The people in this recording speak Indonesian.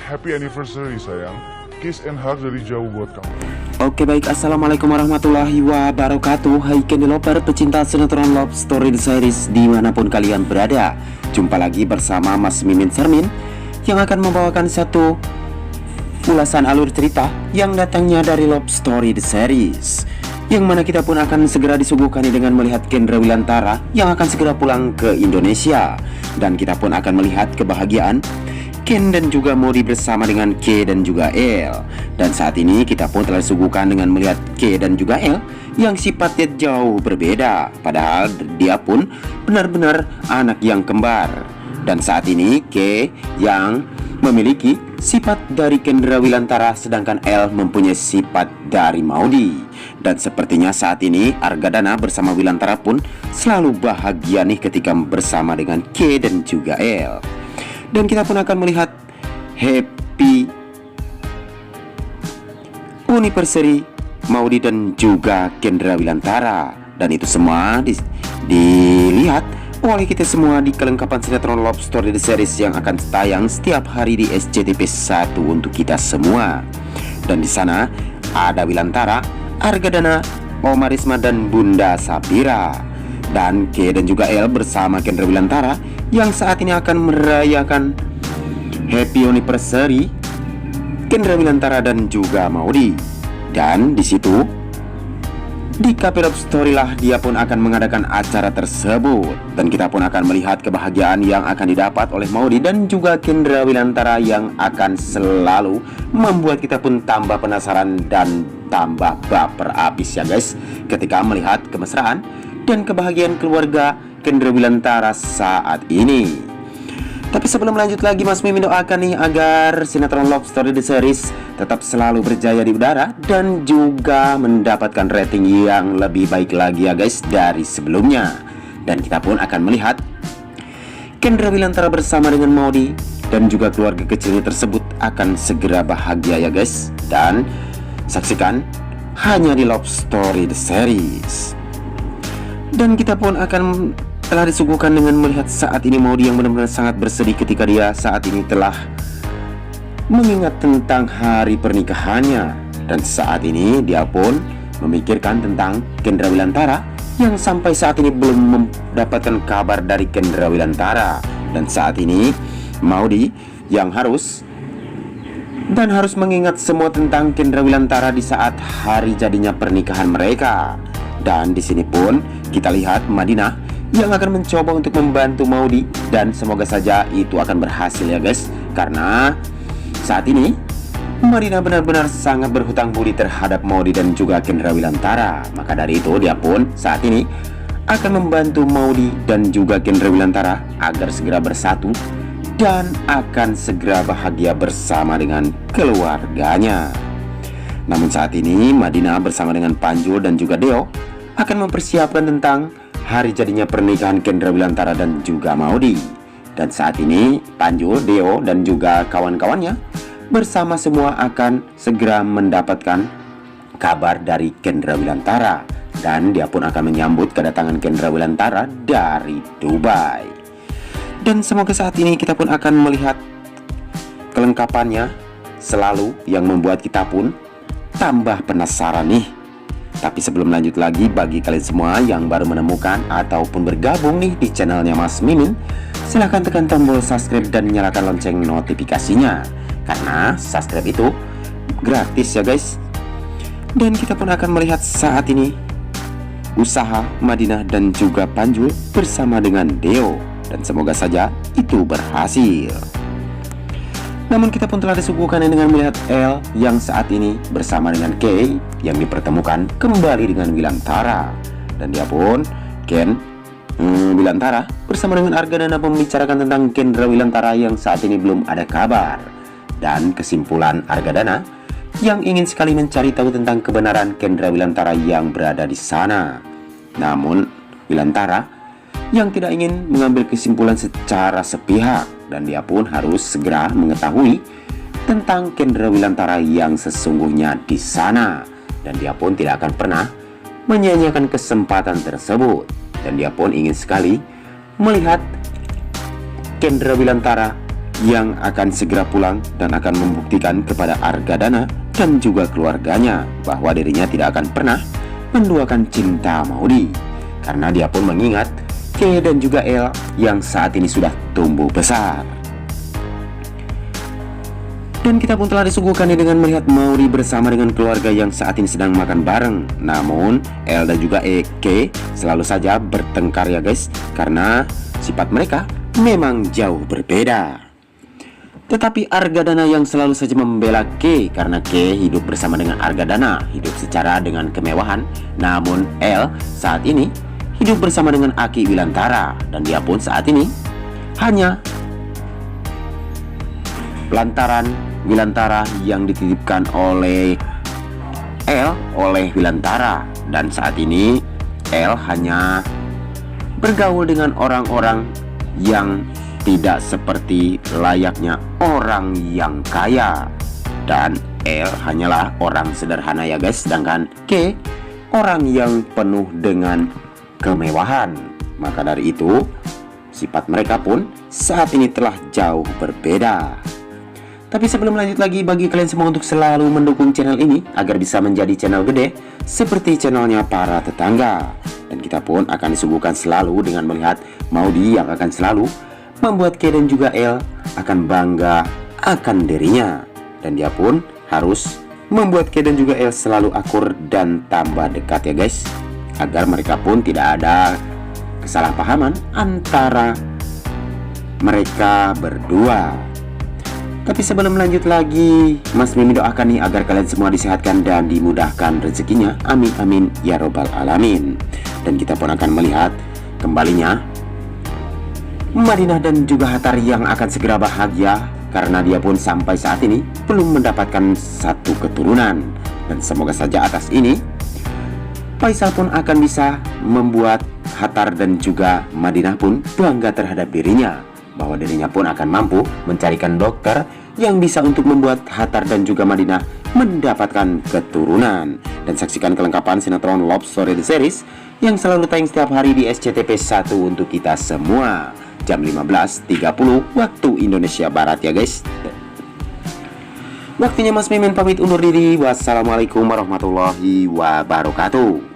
happy anniversary sayang. Kiss and hug dari jauh buat kamu. Oke baik, assalamualaikum warahmatullahi wabarakatuh. Hai Candy Lover, pecinta sinetron Love Story The Series dimanapun kalian berada. Jumpa lagi bersama Mas Mimin Sermin yang akan membawakan satu ulasan alur cerita yang datangnya dari Love Story The Series, yang mana kita pun akan segera disuguhkan dengan melihat Kendra Wilantara yang akan segera pulang ke Indonesia. Dan kita pun akan melihat kebahagiaan Ken dan juga Modi bersama dengan K dan juga L. Dan saat ini kita pun telah disuguhkan dengan melihat K dan juga L yang sifatnya jauh berbeda, padahal dia pun benar-benar anak yang kembar. Dan saat ini K yang memiliki sifat dari Kendra Wilantara, sedangkan L mempunyai sifat dari Maudy. Dan sepertinya saat ini Argadana bersama Wilantara pun selalu bahagia nih ketika bersama dengan K dan juga L. Dan kita pun akan melihat happy anniversary Maudy dan juga Kendra Wilantara. Dan itu semua dilihat oleh kita semua di kelengkapan sinetron Love Story The Series yang akan tayang setiap hari di SCTV 1 untuk kita semua. Dan di sana ada Wilantara, Argadana, Omarisma dan Bunda Sapira. Dan K dan juga L bersama Kendra Wilantara yang saat ini akan merayakan happy anniversary Kendra Wilantara dan juga Maudy. Dan di situ di Cafe Love Story lah dia pun akan mengadakan acara tersebut. Dan kita pun akan melihat kebahagiaan yang akan didapat oleh Maudy dan juga Kendra Wilantara yang akan selalu membuat kita pun tambah penasaran dan tambah baper abis ya guys, ketika melihat kemesraan dan kebahagiaan keluarga Kendra Wilantara saat ini. Tapi sebelum lanjut lagi, Mas Mimin doakan nih agar sinetron Love Story The Series tetap selalu berjaya di udara dan juga mendapatkan rating yang lebih baik lagi ya guys dari sebelumnya. Dan kita pun akan melihat Kendra Wilantara bersama dengan Maudy dan juga keluarga kecilnya tersebut akan segera bahagia ya guys. Dan saksikan hanya di Love Story The Series. Dan kita pun akan telah disuguhkan dengan melihat saat ini Maudy yang benar-benar sangat bersedih ketika dia saat ini telah mengingat tentang hari pernikahannya. Dan saat ini dia pun memikirkan tentang Kendra Wilantara yang sampai saat ini belum mendapatkan kabar dari Kendra Wilantara. Dan saat ini Maudy yang harus mengingat semua tentang Kendra Wilantara di saat hari jadinya pernikahan mereka. Dan di sini pun kita lihat Madinah yang akan mencoba untuk membantu Maudy, dan semoga saja itu akan berhasil ya guys, karena saat ini Madinah benar-benar sangat berhutang budi terhadap Maudy dan juga Kendra Wilantara. Maka dari itu dia pun saat ini akan membantu Maudy dan juga Kendra Wilantara agar segera bersatu dan akan segera bahagia bersama dengan keluarganya. Namun saat ini Madinah bersama dengan Panjul dan juga Deo akan mempersiapkan tentang hari jadinya pernikahan Kendra Wilantara dan juga Maudy. Dan saat ini Panjul, Deo dan juga kawan-kawannya bersama semua akan segera mendapatkan kabar dari Kendra Wilantara, dan dia pun akan menyambut kedatangan Kendra Wilantara dari Dubai. Dan semoga saat ini kita pun akan melihat kelengkapannya selalu yang membuat kita pun tambah penasaran nih. Tapi sebelum lanjut lagi, bagi kalian semua yang baru menemukan ataupun bergabung nih di channelnya Mas Mimin, silahkan tekan tombol subscribe dan nyalakan lonceng notifikasinya, karena subscribe itu gratis ya guys. Dan kita pun akan melihat saat ini usaha Madinah dan juga Panjul bersama dengan Deo, dan semoga saja itu berhasil. Namun kita pun telah disuguhkan dengan melihat L yang saat ini bersama dengan K yang dipertemukan kembali dengan Wilantara. Dan dia pun Wilantara bersama dengan Argadana membicarakan tentang Kendra Wilantara yang saat ini belum ada kabar. Dan kesimpulan Argadana yang ingin sekali mencari tahu tentang kebenaran Kendra Wilantara yang berada di sana. Namun Wilantara yang tidak ingin mengambil kesimpulan secara sepihak, dan dia pun harus segera mengetahui tentang Kendra Wilantara yang sesungguhnya di sana. Dan dia pun tidak akan pernah menyia-nyiakan kesempatan tersebut. Dan dia pun ingin sekali melihat Kendra Wilantara yang akan segera pulang dan akan membuktikan kepada Argadana dan juga keluarganya bahwa dirinya tidak akan pernah menduakan cinta Maudy, karena dia pun mengingat K dan juga L yang saat ini sudah tumbuh besar. Dan kita pun telah disuguhkan dengan melihat Maudy bersama dengan keluarga yang saat ini sedang makan bareng. Namun L dan juga K selalu saja bertengkar ya guys, karena sifat mereka memang jauh berbeda. Tetapi Argadana yang selalu saja membela K, karena K hidup bersama dengan Argadana, hidup secara dengan kemewahan. Namun L saat ini hidup bersama dengan Aki Wilantara, dan dia pun saat ini hanya lantaran Wilantara yang dititipkan oleh L oleh Wilantara, dan saat ini L hanya bergaul dengan orang-orang yang tidak seperti layaknya orang yang kaya, dan L hanyalah orang sederhana ya guys, sedangkan K orang yang penuh dengan kemewahan. Maka dari itu sifat mereka pun saat ini telah jauh berbeda. Tapi sebelum lanjut lagi, bagi kalian semua untuk selalu mendukung channel ini agar bisa menjadi channel gede seperti channelnya para tetangga. Dan kita pun akan disuguhkan selalu dengan melihat Maudy yang akan selalu membuat K dan juga L akan bangga akan dirinya. Dan dia pun harus membuat K dan juga L selalu akur dan tambah dekat ya guys, agar mereka pun tidak ada kesalahpahaman antara mereka berdua. Tapi sebelum lanjut lagi, Mas Mimin doakan nih agar kalian semua disehatkan dan dimudahkan rezekinya. Amin amin ya robbal alamin. Dan kita pun akan melihat kembalinya Madinah dan juga Hatar yang akan segera bahagia, karena dia pun sampai saat ini belum mendapatkan satu keturunan. Dan semoga saja atas ini Faisal pun akan bisa membuat Hatar dan juga Madinah pun bangga terhadap dirinya, bahwa dirinya pun akan mampu mencarikan dokter yang bisa untuk membuat Hatar dan juga Madinah mendapatkan keturunan. Dan saksikan kelengkapan sinetron Love Story The Series yang selalu tayang setiap hari di SCTV 1 untuk kita semua, jam 15.30 waktu Indonesia Barat ya guys. Waktunya Mas Mimin pamit undur diri. Wassalamualaikum warahmatullahi wabarakatuh.